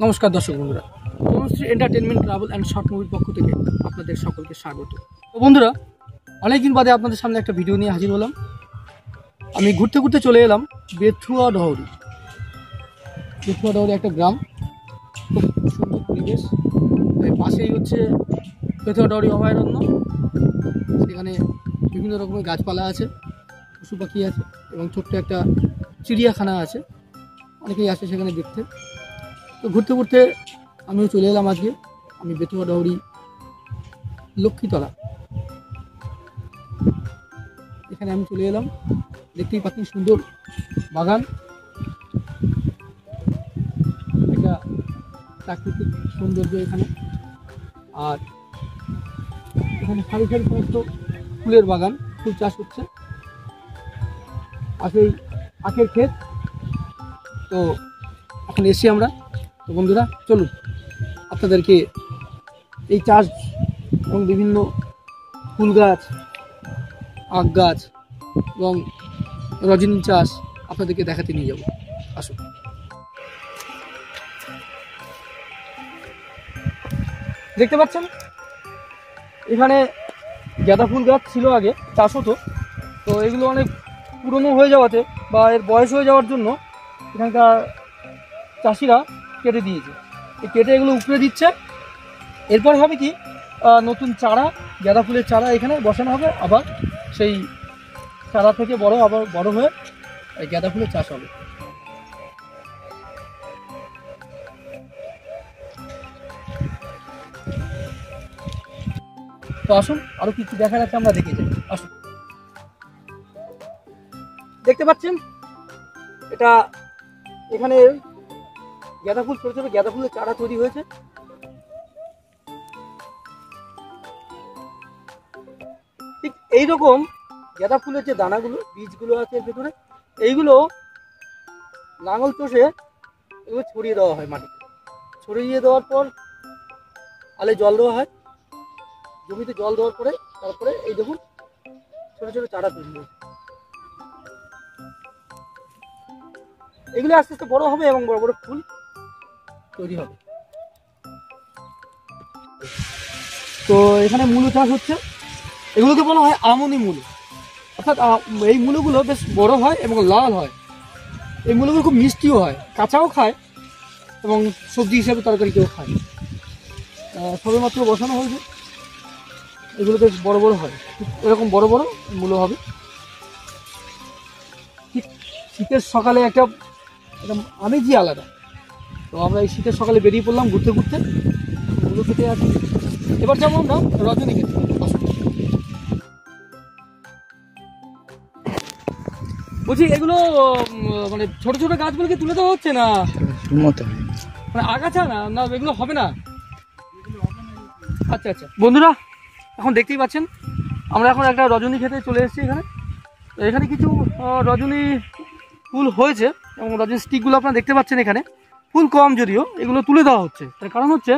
নমস্কার দর্শক বন্ধুরা, Tanushree entertainment travel and short মুভির পক্ষ থেকে আপনাদের সকলকে স্বাগত। তো বন্ধুরা, অনেকদিন বাদে আপনাদের সামনে একটা ভিডিও নিয়ে হাজির হলাম। আমি ঘুরতে ঘুরতে চলে এলাম বেথুয়া ডহরি। বেথুয়া ডহরি একটা গ্রাম, খুব সুন্দর পরিবেশ। এর পাশেই হচ্ছে বেথুয়া ডহরি অভয়ারণ্য। সেখানে বিভিন্ন রকমের গাছপালা আছে, পশু পাখি আছে এবং ছোট্ট একটা চিড়িয়াখানা আছে। অনেকেই আসে সেখানে দেখতে। তো ঘুরতে ঘুরতে আমিও চলে এলাম আজকে। আমি বেথুয়া ডহরি লক্ষ্মীতলা, এখানে আমি চলে এলাম। দেখতেই পাচ্ছেন সুন্দর বাগান, একটা প্রাকৃতিক সৌন্দর্য এখানে। আর এখানে সারি সারি সমস্ত ফুলের বাগান, ফুল চাষ হচ্ছে। পাশেই আখের ক্ষেত। তো এখন এসছি আমরা। তো বন্ধুরা চলুন, আপনাদেরকে এই চাষ এবং বিভিন্ন ফুল গাছ, আখ গাছ এবং রজনী চাষ আপনাদেরকে দেখাতে নিয়ে যাব। আসুন। দেখতে পাচ্ছেন এখানে গাঁদা ফুল গাছ ছিল, আগে চাষ হতো। তো এগুলো অনেক পুরনো হয়ে যাওয়াতে বা এর বয়স হয়ে যাওয়ার জন্য এখানকার চাষিরা কেটে দিয়েছে। এই কেটে এগুলো উপড়ে দিচ্ছে। এরপর হবে কি, নতুন চারা, গাঁদা ফুলের চারা এখানে বসানো হবে। আবার সেই চারা থেকে আবার বড় হয়ে এই গাঁদা ফুলের চাষ হবে। তো আসুন, আরো কিছু দেখা যাচ্ছে, আমরা দেখে যাই। আসুন। দেখতে পাচ্ছেন এটা এখানে গাঁদা ফুল, ছোট ছোট গাঁদা ফুলের চারা তৈরি হয়েছে। ঠিক এইরকম গাঁদা ফুলের যে দানাগুলো, বীজগুলো আছে এর ভেতরে, এইগুলো লাঙল চষে এগুলো ছড়িয়ে দেওয়া হয় মাটিতে। ছড়িয়ে দেওয়ার পর আলে জল দেওয়া হয়। জমিতে জল দেওয়ার পরে তারপরে এই দেখুন ছোট ছোট চারা তৈরি হয়েছে। এগুলো আস্তে আস্তে বড় হবে এবং বড় বড় ফুল তৈরি হবে। তো এখানে মূলো চাষ হচ্ছে। এগুলোকে বলা হয় আমনি মূলো। অর্থাৎ এই মূলোগুলো বেশ বড় হয় এবং লাল হয়। এই মূলোগুলো খুব মিষ্টিও হয়, কাঁচাও খায় এবং সবজি হিসেবে তরকারিতেও খায়। সবেমাত্র বসানো হয়েছে। এগুলো বেশ বড় বড় হয়, এরকম বড় বড় মূলো হবে। ঠিক শীতের সকালে একটা আমেজই আলাদা। তো আমরা এই শীতের সকালে বেরিয়ে পড়লাম ঘুরতে ঘুরতে, মূলো খেতে আসি। এবার যাবো আমরা রজনী খেতে। বলছি, এগুলো মানে ছোট ছোট গাছগুলোকে তুলে দেওয়া হচ্ছে না, মানে আগাছা না, না এগুলো হবে না? আচ্ছা আচ্ছা বন্ধুরা, এখন দেখতেই পাচ্ছেন আমরা এখন একটা রজনী খেতে চলে এসেছি। এখানে কিছু রজনী ফুল হয়েছে এবং রজনী স্টিকগুলো আপনারা দেখতে পাচ্ছেন। এখানে ফুল কম, যদিও এগুলো তুলে দেওয়া হচ্ছে। তার কারণ হচ্ছে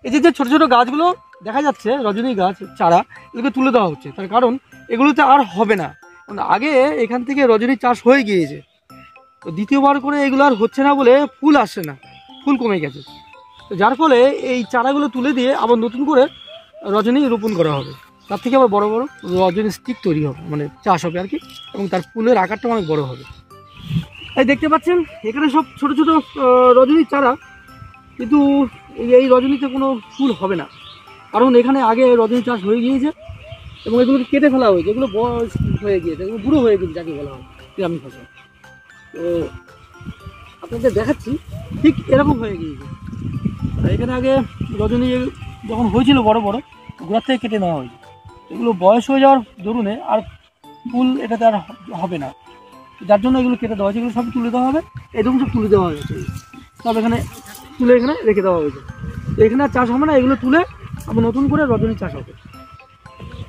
এই যে ছোট ছোট গাছগুলো দেখা যাচ্ছে, রজনী গাছ চারা, এগুলোকে তুলে দেওয়া হচ্ছে। তার কারণ এগুলোতে আর হবে না। আগে এখান থেকে রজনী চাষ হয়ে গিয়েছে, তো দ্বিতীয়বার করে এগুলো আর হচ্ছে না বলে ফুল আসছে না, ফুল কমে গেছে। তো যার ফলে এই চারাগুলো তুলে দিয়ে আবার নতুন করে রজনী রোপণ করা হবে। তার থেকে আবার বড় বড় রজনী স্টিক তৈরি হবে, মানে চাষ হবে আর কি, এবং তার ফুলের আকারটা অনেক বড় হবে। এই দেখতে পাচ্ছেন এখানে সব ছোট ছোট রজনীর চারা, কিন্তু এই রজনীতে কোনো ফুল হবে না। কারণ এখানে আগে রজনী চাষ হয়ে গিয়েছে এবং এগুলোকে কেটে ফেলা হয়েছে। এগুলো বয়স হয়ে গিয়েছে, এগুলো বুড়ো হয়ে গেছে, যাকে বলা হয় গ্রামীণ ভাষা। তো আপনাদের দেখাচ্ছি, ঠিক এরকম হয়ে গিয়েছে। এখানে আগে রজনী যখন হয়েছিল বড় বড়, গোড়ার থেকে কেটে নেওয়া হয়েছে। এগুলো বয়স হয়ে যাওয়ার দরুনে আর ফুল এটাতে আর হবে না, যার জন্য এগুলো কেটে দেওয়া হয়েছে। এগুলো সব তুলে দেওয়া হবে। এরকম সব তুলে দেওয়া হয়েছে, সব এখানে তুলে এখানে রেখে দেওয়া হয়েছে। এখানে আর চাষ হবে না, এগুলো তুলে আবার নতুন করে রজনী চাষ হবে।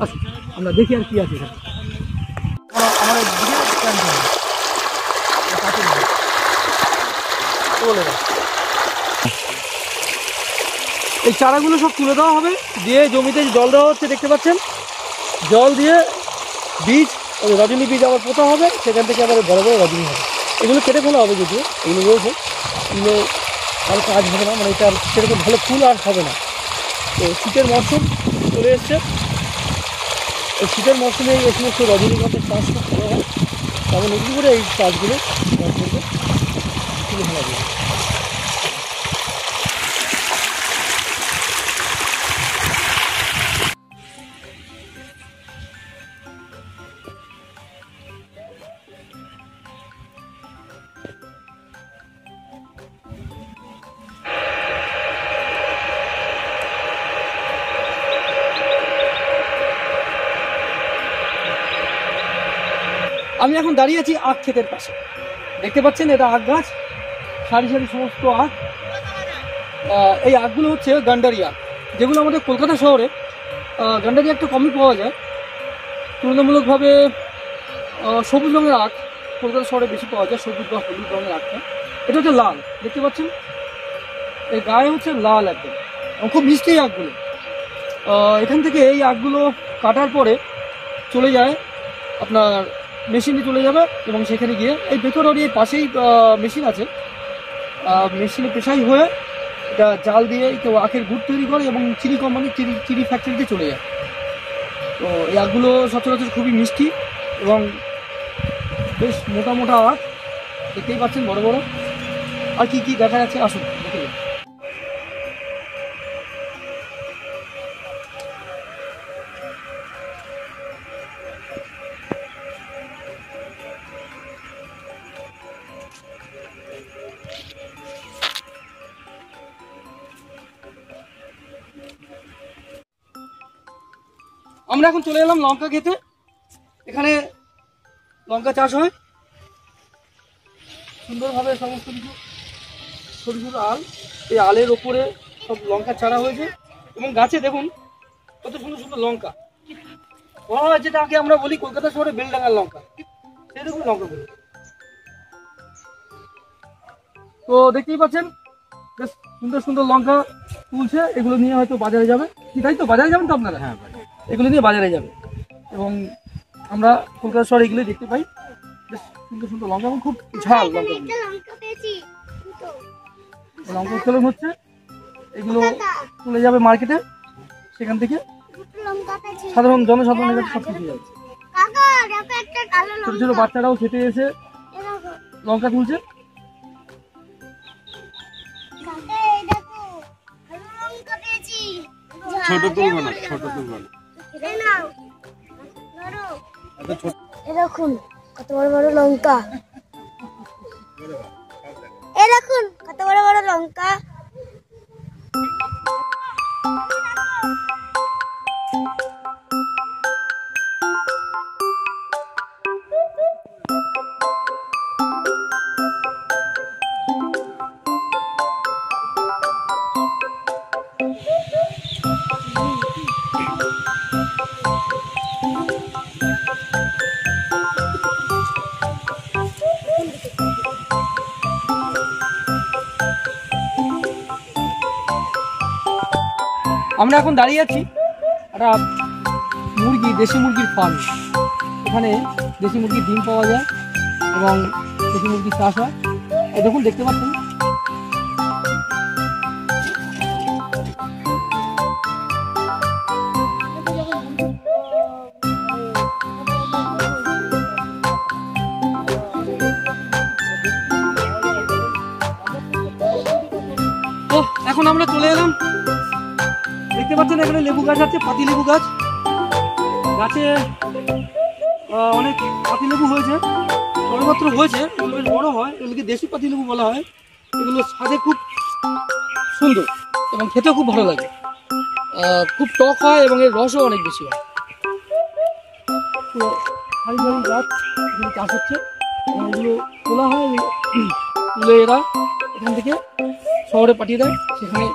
আচ্ছা, আমরা দেখি আর কি আছে এখানে। আমাদের এই চারাগুলো সব তুলে দেওয়া হবে, দিয়ে জমিতে জল দেওয়া হচ্ছে। দেখতে পাচ্ছেন জল দিয়ে বীজ, রজনী বীজ আবার পোতা হবে, সেখান থেকে আবার বড় বড় রজনী হবে। এগুলো কেটে ফেলা হবে, যদিও এগুলো রয়েছে, এগুলো তাহলে কাজ হবে না, মানে এটা সেরকম ভালো ফুল আর হবে না। তো শীতের মরশুম চলে এসছে, এই শীতের মরশুমে এই সমস্ত রজনীগন্ধার চাষ খুব ভালো হয়। তেমন নতুন করে এই চাষগুলো করবে খুবই ভালো লাগে। আমি এখন দাঁড়িয়ে আছি আখ ক্ষেতের পাশে, দেখতে পাচ্ছেন এটা আখ গাছ, সারি সারি সমস্ত আখ। এই আখগুলো হচ্ছে গান্ডারি আখ, যেগুলো আমাদের কলকাতা শহরে গান্ডারি আখটা কমই পাওয়া যায়। তুলনামূলকভাবে সবুজ রঙের আখ কলকাতা শহরে বেশি পাওয়া যায়, সবুজ বা হলুদ রঙের আখটা। এটা হচ্ছে লাল, দেখতে পাচ্ছেন এই গায়ে হচ্ছে লাল একদম, খুব মিষ্টি এই আখগুলো। এখান থেকে এই আখগুলো কাটার পরে চলে যায় আপনার মেশিনে চলে যাবে, এবং সেখানে গিয়ে এই ভেতরের এই পাশেই মেশিন আছে, মেশিনে পেশাই হয়ে এটা জাল দিয়ে কেউ আখের গুড় তৈরি করে এবং চিনি কোম্পানি চিনি ফ্যাক্টরিতে চলে যায়। তো এই আখগুলো সচরাচর খুবই মিষ্টি এবং বেশ মোটা মোটা আখ, দেখতেই পাচ্ছেন বড় বড়। আর কি কি দেখা যাচ্ছে আসুন দেখে নিন। আমরা এখন চলে এলাম লঙ্কা খেতে। এখানে লঙ্কা চাষ হয় সুন্দরভাবে, সমস্ত কিছু ছোট ছোট আল, এই আলের ওপরে সব লঙ্কা চারা হয়েছে এবং গাছে দেখুন কত সুন্দর সুন্দর লঙ্কা। মনে হয় যেটাকে আমরা বলি কলকাতা শহরে বেলডাঙ্গার লঙ্কা, সেরকম লঙ্কাগুলো। তো দেখতেই পাচ্ছেন বেশ সুন্দর সুন্দর লঙ্কা তুলছে, এগুলো নিয়ে হয়তো বাজারে যাবে। কি তাই তো, বাজারে যাবেন তো আপনারা? হ্যাঁ, এগুলো নিয়ে বাজারে যাবে। এবং আমরা কলকাতা শহরে এগুলো দেখতে পাই, বেশ সুন্দর সুন্দর লঙ্কা এবং খুব ঝাল লঙ্কা। লঙ্কা উত্তোলন হচ্ছে, এগুলো চলে যাবে মার্কেটে, সেখান থেকে সাধারণ জনসাধারণের কাছে সব কিছু যাচ্ছে। ছোট ছোট বাচ্চারাও খেতে এসে লঙ্কা তুলছে। ছোট তুলবো না, ছোট তুলবো না। দেখুন কত বড় বড় লঙ্কা, এ দেখুন কত বড় বড় লঙ্কা। আমরা এখন দাঁড়িয়ে আছি একটা মুরগি, দেশি মুরগির ফার্ম। এখানে দেশি মুরগির ডিম পাওয়া যায় এবং দেশি মুরগির চাষ হয়। এই দেখুন দেখতে পাচ্ছেন তো এখন আমরা চলে এলাম, দেখতে পাচ্ছেন এখানে লেবু গাছ আছে, পাতি লেবু গাছ। গাছে অনেক পাতি লেবু হয়েছে, সবেমাত্র হয়েছে, এগুলো বেশ বড় হয়, এগুলোকে দেশি পাতি লেবু বলা হয়। এগুলো স্বাদে খুব সুন্দর এবং খেতে খুব ভালো লাগে, খুব টক হয় এবং এর রসও অনেক বেশি হয়। তো সারি সারি গাছ এখানে চাষ হচ্ছে এবং এগুলো তোলা হয়, তুলে এরা এখান থেকে শহরে পাঠিয়ে দেয়, সেখানে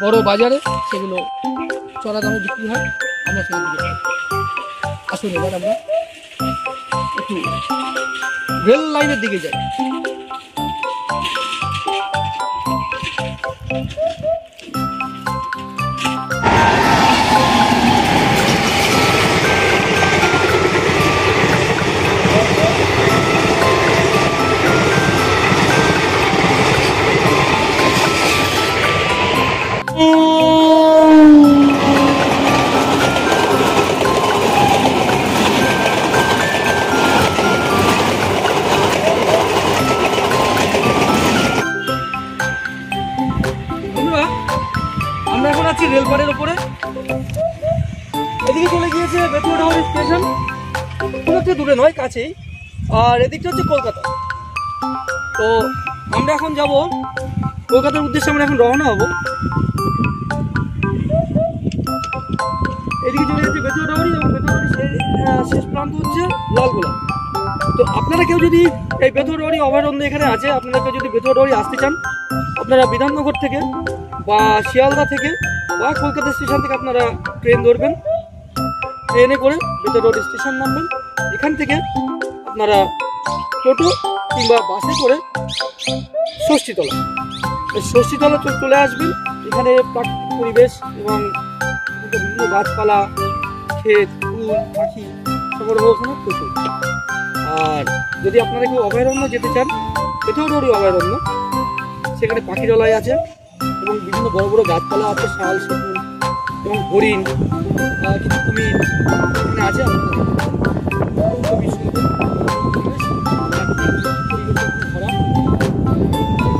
বড় বাজারে সেগুলো চড়া দামে বিক্রি হয়। আমরা সেখানে দিকে আসুন এবার আমরা একটু রেল লাইনের দিকে যাই। রয়েছি রেলপাড়ের ওপরে। এদিকে চলে গিয়েছে বেতুয়াডাহরি স্টেশন, খুব একটা দূরে নয়, কাছেই। আর এদিকটা হচ্ছে কলকাতা। তো আমরা এখন যাব কলকাতার উদ্দেশ্যে, আমরা এখন রওনা হব। এদিকে চলে গেছে বেতুয়াডাহরি এবং বেতুয়াডাহরি শেষ প্রান্ত হচ্ছে লালগোলা। তো আপনারা কেউ যদি এই বেতুয়াডাহরি অভয়ারণ্য এখানে আছে, আপনারা কেউ যদি বেতুয়াডাহরি আসতে চান, আপনারা বিধাননগর থেকে বা শিয়ালদা থেকে বা কলকাতা স্টেশন থেকে আপনারা ট্রেন ধরবেন। ট্রেনে করে বেতুয়াডাহরি স্টেশন নামবেন। এখান থেকে আপনারা টোটো কিংবা বাসে করে ষষ্ঠীতলা, এই ষষ্ঠীতলা চলে আসবেন। এখানে প্রাকৃতিক পরিবেশ এবং বিভিন্ন গাছপালা, ক্ষেত, ফুল, পাখি সরবরাহ ওখানে প্রচুর। আর যদি আপনারা কেউ অভয়ারণ্য যেতে চান, বেতুয়াডাহরি অভয়ারণ্য, সেখানে পাখিরালয় আছে এবং বিভিন্ন বড় বড় গাছপালা আছে, শাল, সেগুন এবং হরিণ, কিছু কুমির এখানে আছে। খুবই সুন্দর পরিবেশ, প্রাকৃতিক পরিবেশে খুব ভরা।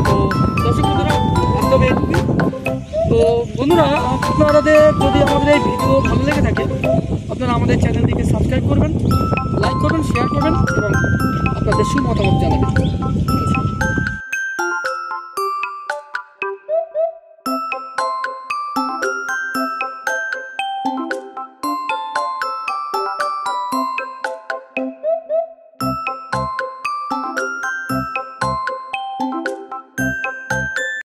তো দর্শক বন্ধুরা, আসতে হবে এইটুকুই। তো বন্ধুরা, আপনাদের যদি আমাদের এই ভিডিও ভালো লেগে থাকে, আপনারা আমাদের চ্যানেলটিকে সাবস্ক্রাইব করবেন, লাইক করবেন, শেয়ার করবেন এবং আপনাদের সুমতামত জানাবেন।